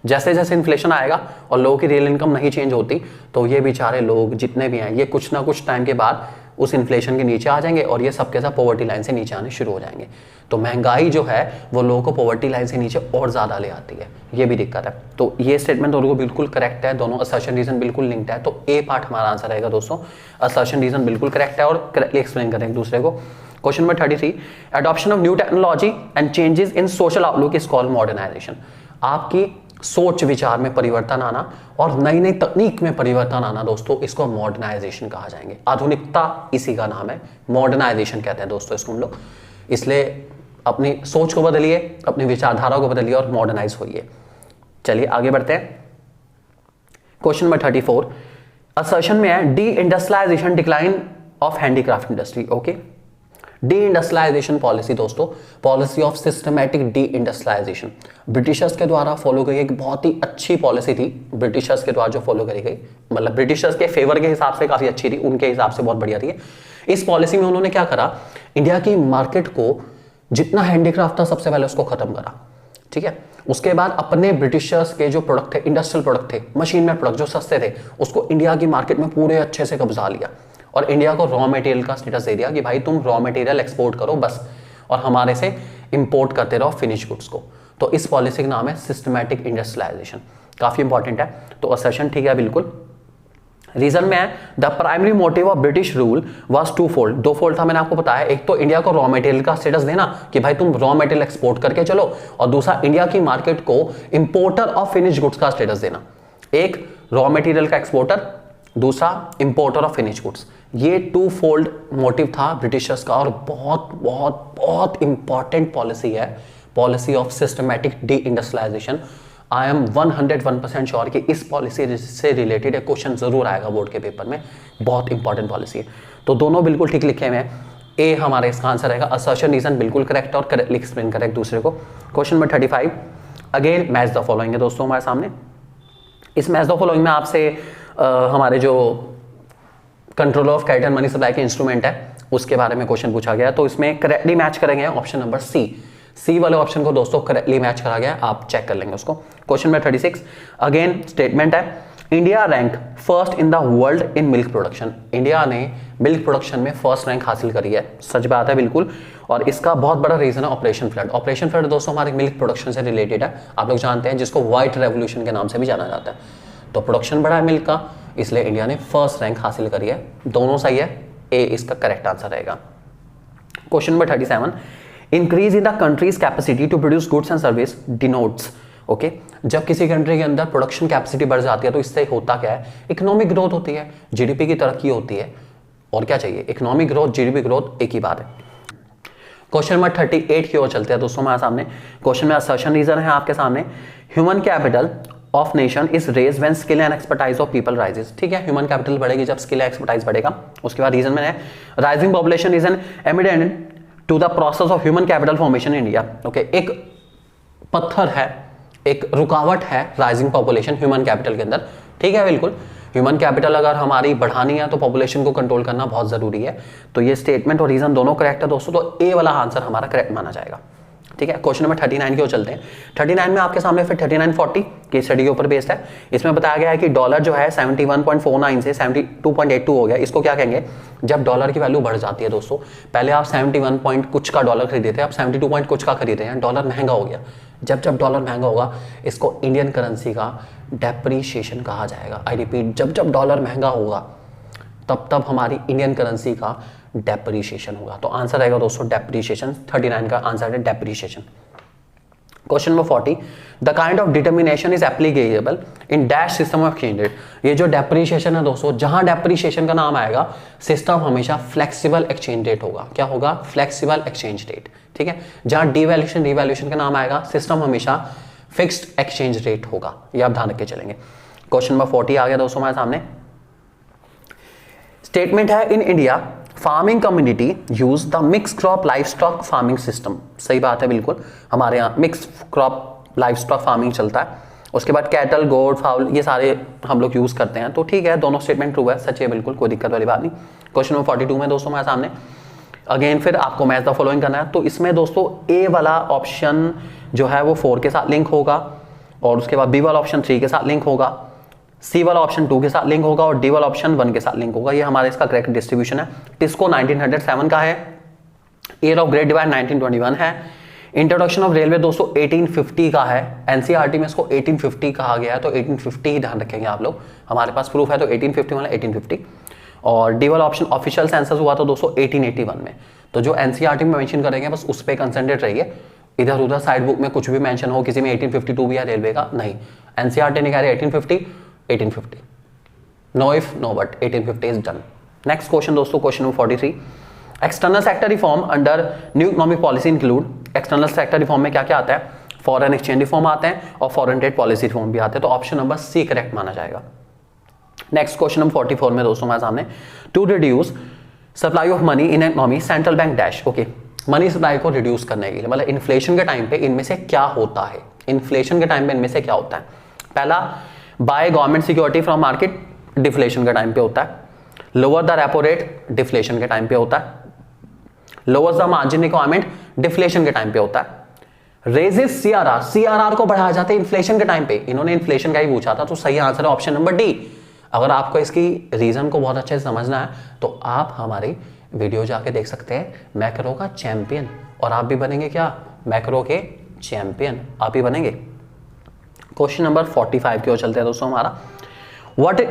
जैसे जैसे इन्फ्लेशन आएगा और लोगों की रियल इनकम नहीं चेंज होती तो ये बेचारे लोग जितने भी हैं ये कुछ ना कुछ टाइम के बाद उस इन्फ्लेशन के नीचे आ जाएंगे और ये सबके साथ पॉवर्टी लाइन से नीचे आने शुरू हो जाएंगे। तो महंगाई जो है वो लोगों को पॉवर्टी लाइन से नीचे और ज़्यादा ले आती है, ये भी दिक्कत है। तो ये स्टेटमेंट दोनों को बिल्कुल करेक्ट है, दोनों असर्शन रीजन बिल्कुल लिंक्ड है। तो ए पार्ट हमारा आंसर रहेगा दोस्तों, असर्शन रीजन बिल्कुल करेक्ट है और करेक्टली एक्सप्लेन करें एक दूसरे को। Question number 33, adoption of new technology and changes in social outlook is called modernisation. आपकी सोच विचार में परिवर्तन आना और नई नई तकनीक में परिवर्तन आना दोस्तों, इसको मॉडर्नाइजेशन कहा जाएंगे। आधुनिकता इसी का नाम है, मॉडर्नाइजेशन कहते हैं दोस्तों इसको हम लोग। इसलिए अपनी सोच को बदलिए, अपनी विचारधारा को बदलिए और मॉडर्नाइज होइए। चलिए आगे बढ़ते हैं। क्वेश्चन नंबर 34, असर्शन में है de industrialization decline of handicraft industry. Okay, de industrialization policy दोस्तों, policy of systematic D industrialization, Britishers के द्वारा फॉलो की एक बहुत ही अच्छी पॉलिसी थी। ब्रिटिशर्स के द्वारा जो फॉलो करी गई, मतलब ब्रिटिशर्स के फेवर के हिसाब से काफी अच्छी थी, उनके हिसाब से बहुत बढ़िया थी। इस पॉलिसी में उन्होंने क्या करा, इंडिया की मार्केट को जितना हैंडीक्राफ्ट था सबसे पहले उसको खत्म करा, ठीक है। उसके बाद अपने ब्रिटिशर्स के जो प्रोडक्ट थे, इंडस्ट्रियल प्रोडक्ट थे, मशीन मेड प्रोडक्ट जो सस्ते थे, उसको इंडिया की मार्केट में पूरे अच्छे से कब्जा लिया और इंडिया को रॉ मटेरियल का स्टेटस दे दिया कि भाई तुम रॉ मटेरियल एक्सपोर्ट करो बस, और हमारे से इंपोर्ट करते रहो फिनिश गुड्स को। तो इस पॉलिसी का नाम है सिस्टमैटिक इंडस्ट्रियलाइजेशन, काफी इंपॉर्टेंट है। तो असर्शन ठीक है बिल्कुल। रीजन में है the primary motive of British rule was two fold, दो फोल्ड था मैंने आपको बताया। एक तो इंडिया को रॉ मटेरियल का स्टेटस देना कि भाई तुम रॉ मटेरियल एक्सपोर्ट करके चलो, और दूसरा इंडिया की मार्केट को इंपोर्टर ऑफ फिनिश गुड्स का स्टेटस देना। एक रॉ मटेरियल का एक्सपोर्टर, दूसरा इंपोर्टर ऑफ फिनिश गुड्स। ये टू फोल्ड मोटिव था ब्रिटिशर्स का और बहुत बहुत बहुत इंपॉर्टेंट पॉलिसी है, policy of systematic D industrialisation. I am 101% sure कि इस पॉलिसी से रिलेटेड एक क्वेश्चन जरूर आएगा बोर्ड के पेपर में, बहुत इंपॉर्टेंट पॉलिसी है। तो दोनों बिल्कुल ठीक लिखे हुए हैं, ए हमारा इसका आंसर रहेगा। असर्शन रीजन बिल्कुल करेक्ट और करेक्टली एक्सप्लेन करें एक दूसरे को। Question number 35, again match the following है दोस्तों हमारे सामने। इस मैच द फॉलोइंग में आपसे हमारे जो control of credit and money supply के इंस्ट्रूमेंट है उसके बारे में क्वेश्चन पूछा गया है। तो इसमें करेक्टली मैच करेंगे ऑप्शन नंबर सी वाले ऑप्शन को दोस्तों करेक्टली मैच करा गया, आप चेक कर लेंगे उसको। क्वेश्चन नंबर 36, अगेन स्टेटमेंट है India rank first in the world in milk production. India ने मिल्क प्रोडक्शन में फर्स्ट रैंक हासिल करी है, सच बात है बिल्कुल। और इसका बहुत बड़ा रीजन है ऑपरेशन फ्लड। ऑपरेशन फ्लड दोस्तों हमारे मिल्क प्रोडक्शन से रिलेटेड है, आप लोग जानते हैं, जिसको व्हाइट रेवोल्यूशन के नाम से भी जाना जाता है। तो प्रोडक्शन बढ़ा है मिल्क का, इसलिए इंडिया ने फर्स्ट रैंक हासिल करी है। दोनों सही है, ए इसका करेक्ट आंसर रहेगा। Question number 37, increase in the country's capacity to produce goods and service denotes. Okay, जब किसी कंट्री के अंदर प्रोडक्शन कैपेसिटी बढ़ जाती है तो इससे होता क्या है, इकोनॉमिक ग्रोथ होती है, जीडीपी की तरक्की होती है। और क्या चाहिए, इकोनॉमिक ग्रोथ, जीडीपी ग्रोथ, एक ही बात है। क्वेश्चन नंबर 38 की ओर चलते हैं दोस्तों हमारे सामने। क्वेश्चन में असर्शन रीजन है आपके सामने, human capital of nation is raise when skill and expertise of people rises. ठीक है, ह्यूमन कैपिटल बढ़ेगी जब स्किल एंड एक्सपर्टाइज बढ़ेगा। उसके बाद रीजन में है rising population is an immediate to the process of human capital formation in India. Okay, एक पत्थर है, एक रुकावट है राइजिंग पॉपुलेशन ह्यूमन कैपिटल के अंदर। ठीक है, बिल्कुल ह्यूमन कैपिटल अगर हमारी बढ़ानी है तो पॉपुलेशन को कंट्रोल करना बहुत जरूरी है। तो ये स्टेटमेंट और रीजन दोनों करेक्ट है दोस्तों, तो ए वाला आंसर हमारा करेक्ट माना जाएगा। ठीक है, क्वेश्चन नंबर 39 की ओर चलते हैं। 39 में आपके सामने फिर 3940 केस स्टडी के ऊपर बेस्ड है। इसमें बताया गया है कि डॉलर जो है 71.49 से 72.82 हो गया। इसको क्या कहेंगे, जब डॉलर की वैल्यू बढ़ जाती है दोस्तों। पहले आप 71 पॉइंट कुछ का डॉलर खरीदे थे, अब 72 पॉइंट कुछ का खरीदे हैं, डॉलर महंगा हो गया। जब जब डॉलर महंगा होगा इसको इंडियन करेंसी का डेप्रीशिएशन कहा जाएगा। आई रिपीट, जब जब डॉलर महंगा होगा तब तब हमारी इंडियन करेंसी का डेप्रीशिएशन होगा। तो आंसर आएगा दोस्तों डेप्रीशिएशन। 39 का आंसर है depreciation. Question number 40, the kind of determination is applicable in dash system of exchange rate. ये जो डेप्रीशिएशन है दोस्तों, जहां डेप्रीशिएशन का नाम आएगा सिस्टम हमेशा फ्लेक्सिबल एक्सचेंज रेट होगा। क्या होगा, फ्लेक्सिबल एक्सचेंज रेट। ठीक है, जहां डिवैल्यूएशन रिवैल्यूएशन का नाम आएगा सिस्टम हमेशा फिक्स्ड एक्सचेंज रेट होगा। ये आप ध्यान रख के चलेंगे। क्वेश्चन नंबर 40 आ गया दोस्तों हमारे सामने। स्टेटमेंट है in India farming community use the mix crop life stock farming system. सही बात है बिल्कुल, हमारे यहाँ mix crop life stock farming चलता है। उसके बाद कैटल, गोट, फाउल, ये सारे हम लोग यूज करते हैं। तो ठीक है, दोनों स्टेटमेंट ट्रू है, सच है बिल्कुल, कोई दिक्कत वाली बात नहीं। क्वेश्चन नंबर 42 में दोस्तों हमारे सामने अगेन फिर आपको मैच द फॉलोइंग करना है। तो इसमें दोस्तों ए वाला ऑप्शन जो है वो 4 के साथ लिंक होगा, और उसके बाद बी वाला ऑप्शन 3 के साथ लिंक होगा, सी वाला ऑप्शन 2 के साथ लिंक होगा और डी वाला ऑप्शन 1 के साथ लिंक होगा। ये हमारा इसका करेक्ट डिस्ट्रीब्यूशन है। टिस्को 1907 का है, ईयर ऑफ ग्रेट डिवाइड 1921 है, इंट्रोडक्शन ऑफ रेलवे दोस्तों 1850 का है, एनसीईआरटी में इसको 1850 कहा गया है, तो 1850 ही ध्यान रखेंगे आप लोग, हमारे पास प्रूफ है तो 1850 वाला 1850। और डी वाला ऑप्शन ऑफिशियल सेंसस हुआ था दोस्तों 1881 में। तो जो एनसीईआरटी में मेंशन करेंगे बस उस पर कंसंट्रेट रहिए, इधर उधर साइड बुक में कुछ भी मेंशन हो, किसी में 1852 भी है रेलवे का, नहीं, एनसीईआरटी ने कह रहे 1850, no if no but, 1850 is done. Next question दोस्तों, question number 43, external sector reform under new economic policy include, external sector reform में क्या क्या आता है, फॉरेन एक्सचेंज रिफॉर्म आते हैं और फॉरेन ट्रेड पॉलिसी रिफॉर्म भी आते हैं, तो ऑप्शन नंबर सी करेक्ट माना जाएगा। नेक्स्ट क्वेश्चन नंबर 44 में दोस्तों हमारे सामने, to reduce supply of money in economy central bank dash, okay, money supply को रिड्यूस करने के लिए, मतलब इन्फ्लेशन के टाइम पे इनमें से क्या होता है, इन्फ्लेशन के टाइम पे इनमें से क्या होता है। पहला, by government security from market, deflation के टाइम पे होता है। Lower the repo rate, deflation के टाइम पे होता है। Lower the margin requirement, deflation के टाइम पे होता है। रेजिस सीआरआर, सीआरआर को बढ़ाया जाता है इन्फ्लेशन के टाइम पे, इन्होंने इन्फ्लेशन का ही पूछा था, तो सही आंसर है ऑप्शन नंबर डी। अगर आपको इसकी रीजन को बहुत अच्छे से समझना है तो आप हमारी वीडियो जाके देख सकते हैं, मैक्रो का चैंपियन, और आप भी बनेंगे क्या, मैक्रो के चैंपियन आप ही बनेंगे। क्वेश्चन नंबर 45 की ओर चलते हैं दोस्तों हमारा, what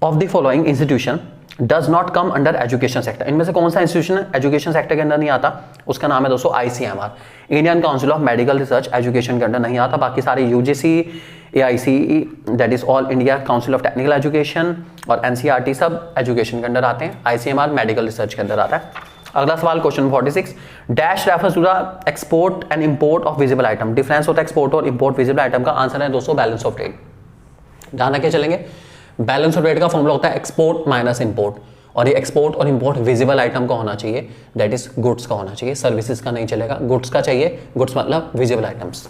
of the following institution does not come under education sector, इनमें से कौन सा इंस्टीट्यूशन एजुकेशन सेक्टर के अंदर नहीं आता, उसका नाम है दोस्तों ICMR, Indian council of medical research, education के अंदर नहीं आता। बाकी सारे UGC, AICE that is all India council of technical education और एनसीईआरटी सब एजुकेशन के अंदर आते हैं, आईसीएमआर मेडिकल रिसर्च के अंदर आता है। अगला सवाल question 46, dash refers to the export and import of visible item, difference होता है एक्सपोर्ट और इंपोर्ट विजिबल आइटम का, आंसर है दोस्तों बैलेंस ऑफ ट्रेड। ध्यान रखे चलेंगे, बैलेंस ऑफ ट्रेड का फॉर्मूला होता है एक्सपोर्ट माइनस इंपोर्ट, और ये एक्सपोर्ट और इंपोर्ट विजिबल आइटम का होना चाहिए, दैट इज गुड्स का होना चाहिए, सर्विसेज का नहीं चलेगा, गुड्स का चाहिए, गुड्स मतलब विजिबल आइटम्स।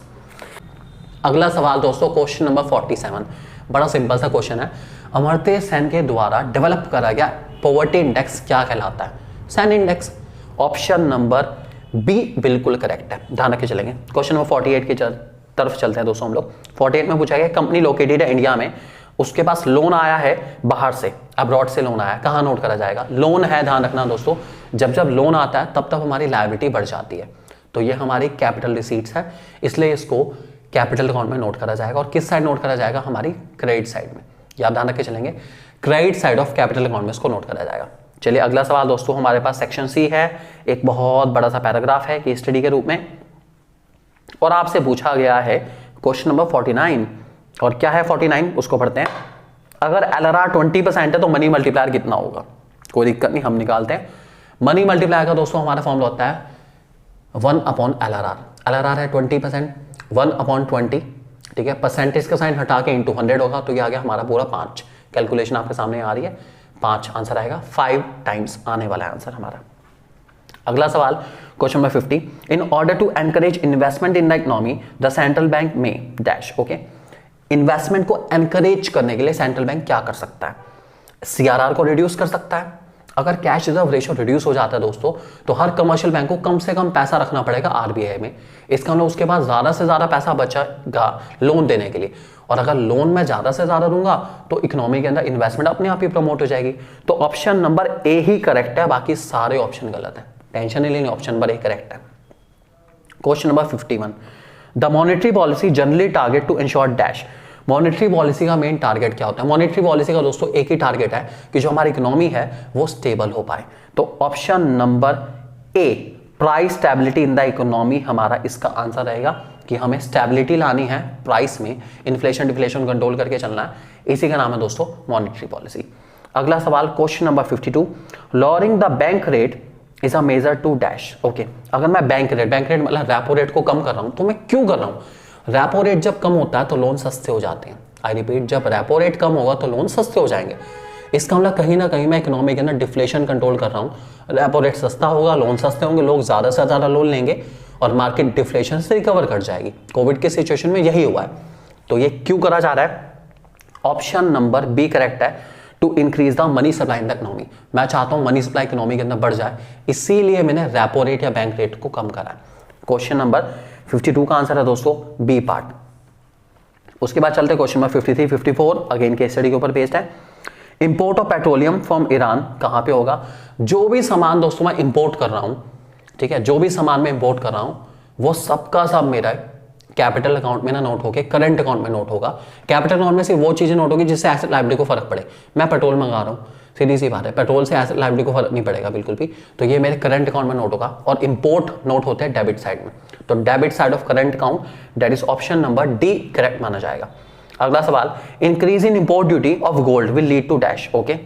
अगला सवाल दोस्तों क्वेश्चन नंबर 47, बड़ा सिंपल सा क्वेश्चन है, अमर्त्य सेन के द्वारा डेवलप करा गया पॉवर्टी इंडेक्स क्या कहलाता है, Sensex, option number B बिल्कुल करेक्ट है, ध्यान रखे चलेंगे। क्वेश्चन नंबर 48 की तरफ चलते हैं दोस्तों हम लोग। 48 में पूछा गया कंपनी लोकेटेड है इंडिया में, उसके पास लोन आया है बाहर से, अब्रॉड से लोन आया है, कहाँ नोट करा जाएगा, लोन है, ध्यान रखना दोस्तों, जब जब लोन आता है तब तब हमारी लायबिलिटी बढ़ जाती है, तो ये हमारी कैपिटल रिसीट्स है, इसलिए इसको कैपिटल अकाउंट में नोट करा जाएगा। और किस साइड नोट करा जाएगा, हमारी क्रेडिट साइड में, ये आप ध्यान रख के चलेंगे, credit side of capital account में इसको नोट करा जाएगा। चलिए अगला सवाल दोस्तों हमारे पास सेक्शन सी है, एक बहुत बड़ा सा पैराग्राफ है केस स्टडी के रूप में, और आपसे पूछा गया है क्वेश्चन नंबर 49, और क्या है 49 उसको पढ़ते हैं। अगर एलआरआर 20% है तो मनी मल्टीप्लायर कितना होगा, कोई दिक्कत नहीं, हम निकालते हैं। मनी मल्टीप्लायर का दोस्तों हमारा फॉर्मूला होता है 1/LRR, एलआरआर है 20%, 1/20, ठीक है, परसेंटेज का साइन हटा के इंटू 100 होगा, तो ये आ गया हमारा पूरा 5, कैलकुलेशन आपके सामने आ रही है, 5 आंसर आएगा, 5 टाइम्स आने वाला है आंसर हमारा। अगला सवाल question number 50, in order to encourage investment in the economy the central bank में डैश, ओके, इन्वेस्टमेंट को एनकरेज करने के लिए सेंट्रल बैंक क्या कर सकता है, सीआरआर को रिड्यूस कर सकता है। अगर कैश रिजर्व रेशियो रिड्यूस हो जाता है दोस्तों, तो हर कमर्शियल बैंक को कम से कम पैसा रखना पड़ेगा आरबीआई में, इसका मतलब उसके पास ज्यादा से ज्यादा पैसा बचेगा लोन देने के लिए, और अगर लोन में ज्यादा से ज्यादा दूंगा तो इकोनॉमी के अंदर इन्वेस्टमेंट अपने आप ही प्रमोट हो जाएगी। तो ऑप्शन नंबर ए ही करेक्ट है, बाकी सारे ऑप्शन गलत है, टेंशन नहीं लेनी, ऑप्शन नंबर ए करेक्ट है। Question number 51, the monetary policy generally target to ensure dash, monetary policy का मेन टारगेट क्या होता है, मॉनेटरी पॉलिसी का दोस्तों एक ही टारगेट है कि जो हमारी इकोनॉमी है वो स्टेबल हो पाए, तो option number A price stability in the economy हमारा इसका आंसर रहेगा, कि हमें स्टेबिलिटी लानी है प्राइस में, इन्फ्लेशन डिफ्लेशन कंट्रोल करके चलना है, इसी का नाम है दोस्तों मॉनेटरी पॉलिसी। अगला सवाल question number 52, lowering the bank rate is a measure to dash, okay, अगर मैं बैंक रेट मतलब रेपो रेट को कम कर रहा हूं, तो मैं क्यों कर रहा हूं, रेपो रेट जब कम होता है तो लोन सस्ते हो जाते हैं, आई रिपीट, जब रेपो रेट कम होगा तो लोन सस्ते हो जाएंगे, इसका मतलब कहीं ना कहीं मैं इकोनॉमी के अंदर डिफ्लेशन कंट्रोल कर रहा हूँ, रेपो रेट सस्ता होगा, लोन सस्ते होंगे, लोग ज्यादा से ज्यादा लोन लेंगे और मार्केट डिफ्लेशन से रिकवर कर जाएगी। कोविड के सिचुएशन में यही हुआ है, तो ये क्यों करा जा रहा है, ऑप्शन नंबर बी करेक्ट है, to increase the money supply in the economy, मैं चाहता हूं मनी सप्लाई इकोनॉमी के अंदर बढ़ जाए, इसीलिए मैंने रेपो रेट या बैंक रेट को कम करा है। क्वेश्चन नंबर 52 का आंसर है दोस्तों बी पार्ट। उसके बाद चलते question number 53 54, again case study के ऊपर बेस्ड है। Import of petroleum from Iran कहां पे होगा? जो भी सामान दोस्तों मैं इंपोर्ट कर रहा हूं, ठीक है, जो भी सामान मैं इंपोर्ट कर रहा हूं वो सबका सब मेरा कैपिटल अकाउंट में ना नोट होके करंट अकाउंट में नोट होगा। कैपिटल अकाउंट में सिर्फ वो चीजें नोट होगी जिससे एसेट लायबिलिटी को फर्क पड़े। मैं पेट्रोल मंगा रहा हूं, सीधी सी बात है, पेट्रोल से एसेट लायबिलिटी को फर्क नहीं पड़ेगा बिल्कुल भी, तो ये मेरे करंट अकाउंट में नोट होगा। और इंपोर्ट नोट होते हैं डेबिट साइड में, तो debit side of current account, that is option number D correct माना जाएगा। अगला सवाल, increase in import duty of gold will lead to dash. Okay,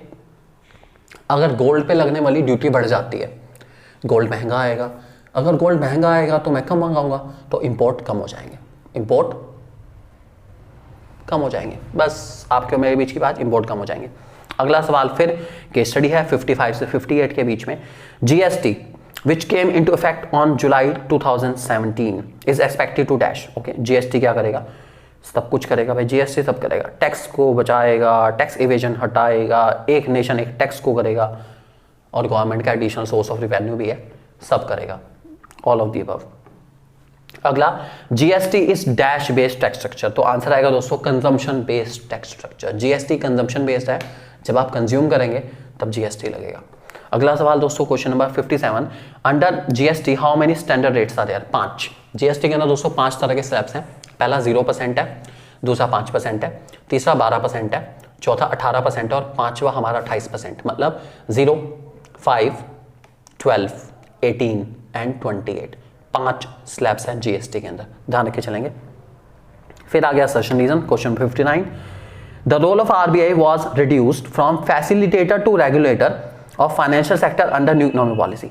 अगर गोल्ड पे लगने वाली ड्यूटी बढ़ जाती है, गोल्ड महंगा आएगा, अगर गोल्ड महंगा आएगा तो मैं कम मंगाऊंगा, तो इंपोर्ट कम हो जाएंगे, इंपोर्ट कम हो जाएंगे। बस आपके मेरे बीच की बात, इंपोर्ट कम हो जाएंगे। अगला सवाल फिर केस स्टडी है 55 से 58 के बीच में। GST which came into effect on July 2017 is expected to dash। Okay, GST क्या करेगा? सब कुछ करेगा भाई, जीएसटी सब करेगा, टैक्स को बचाएगा, टैक्स इवेजन हटाएगा, एक नेशन एक टैक्स को करेगा, और गवर्नमेंट का एडिशनल सोर्स ऑफ रिवेन्यू भी है, सब करेगा, ऑल ऑफ दी अबव। अगला, GST is dash based tax structure, तो आंसर आएगा दोस्तों consumption based tax structure. GST consumption based है, जब आप कंज्यूम करेंगे तब जीएसटी लगेगा। अगला सवाल दोस्तों question number 57, under GST how many standard rates are there? 5। GST के अंदर दोस्तों 5 तरह के स्लैब्स हैं। पहला 0% है, दूसरा 5% है, तीसरा 12% है, चौथा 18% है, और पांचवा हमारा 28%। मतलब 0, 5, 12, 18 एंड 28, 5 स्लैब्स हैं जीएसटी के अंदर, ध्यान रख के चलेंगे। फिर आ गया assertion reason, question 59, the role of RBI was reduced from facilitator to regulator of financial sector under new economic policy.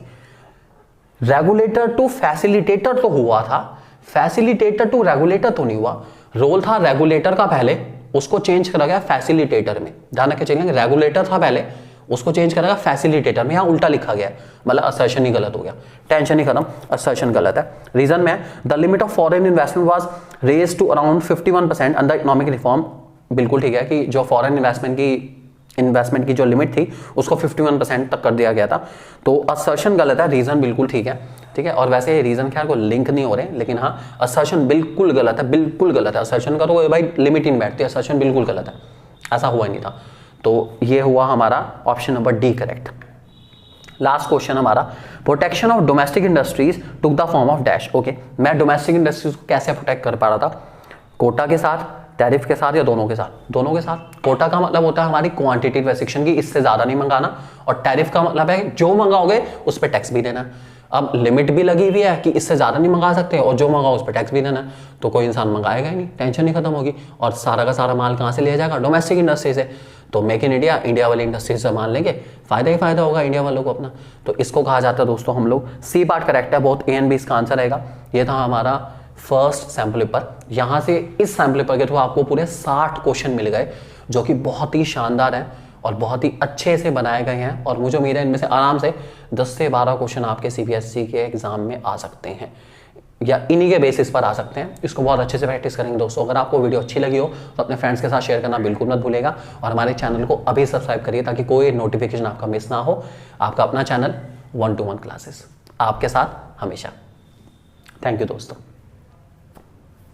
Regulator to facilitator तो हुआ था, फैसिलिटेटर टू रेगुलेटर तो नहीं हुआ। रोल था रेगुलेटर का पहले, उसको चेंज करा गया फैसिलिटेटर में, ध्यान रख के चलेंगे। रेगुलेटर था पहले, उसको चेंज करा गया फैसिलिटेटर में, यहाँ उल्टा लिखा गया है, मतलब असर्शन ही गलत हो गया, टेंशन ही खत्म, असर्शन गलत है। रीजन में the limit of foreign investment was raise to around 51% under economic reform. बिल्कुल ठीक है कि जो फॉरेन इन्वेस्टमेंट की जो लिमिट थी उसको 51% तक कर दिया गया था, तो असर्शन गलत है, रीजन बिल्कुल ठीक है, ठीक है। और वैसे रीजन क्या को लिंक नहीं हो रहे, लेकिन हाँ असर्शन बिल्कुल गलत है, बिल्कुल गलत है। असर्शन का तो भाई लिमिट ही नहीं बैठती, असर्शन बिल्कुल गलत है, ऐसा हुआ ही नहीं था। तो ये हुआ हमारा option number D correct. Last question हमारा, protection of domestic industries took the form of dash. Okay, मैं डोमेस्टिक इंडस्ट्रीज को कैसे प्रोटेक्ट कर पा रहा था? कोटा के साथ, टैरिफ के साथ, या दोनों के साथ? दोनों के साथ। कोटा का मतलब होता है हमारी क्वांटिटी रेस्ट्रिक्शन की, इससे ज्यादा नहीं मंगाना, और टैरिफ का मतलब है जो मंगाओगे उस पर टैक्स भी देना है। अब लिमिट भी लगी हुई है कि इससे ज्यादा नहीं मंगा सकते, और जो मंगाओ उस पर टैक्स भी देना है, तो कोई इंसान मंगाएगा ही नहीं, टेंशन ही खत्म होगी। और सारा का सारा माल कहाँ से लिया जाएगा? डोमेस्टिक इंडस्ट्री से। तो मेक इन इंडिया, इंडिया वाली इंडस्ट्री से माल लेंगे, फायदा ही फायदा होगा इंडिया वालों को अपना। तो इसको कहा जाता है दोस्तों हम लोग, सी पार्ट करेक्ट है, बहुत ए एंड बी इसका आंसर रहेगा। ये था हमारा फर्स्ट सैम्पल पेपर। यहाँ से इस सैम्पल पेपर के थ्रू आपको पूरे 60 क्वेश्चन मिल गए, जो कि बहुत ही शानदार हैं और बहुत ही अच्छे से बनाए गए हैं, और मुझे उम्मीद है इनमें से आराम से 10 से 12 क्वेश्चन आपके सीबीएसई के एग्जाम में आ सकते हैं, या इन्हीं के बेसिस पर आ सकते हैं। इसको बहुत अच्छे से प्रैक्टिस करेंगे दोस्तों। अगर आपको वीडियो अच्छी लगी हो तो अपने फ्रेंड्स के साथ शेयर करना बिल्कुल मत भूलेगा, और हमारे चैनल को अभी सब्सक्राइब करिए ताकि कोई नोटिफिकेशन आपका मिस ना हो। आपका अपना चैनल 1 to 1 क्लासेस आपके साथ हमेशा। थैंक यू दोस्तों।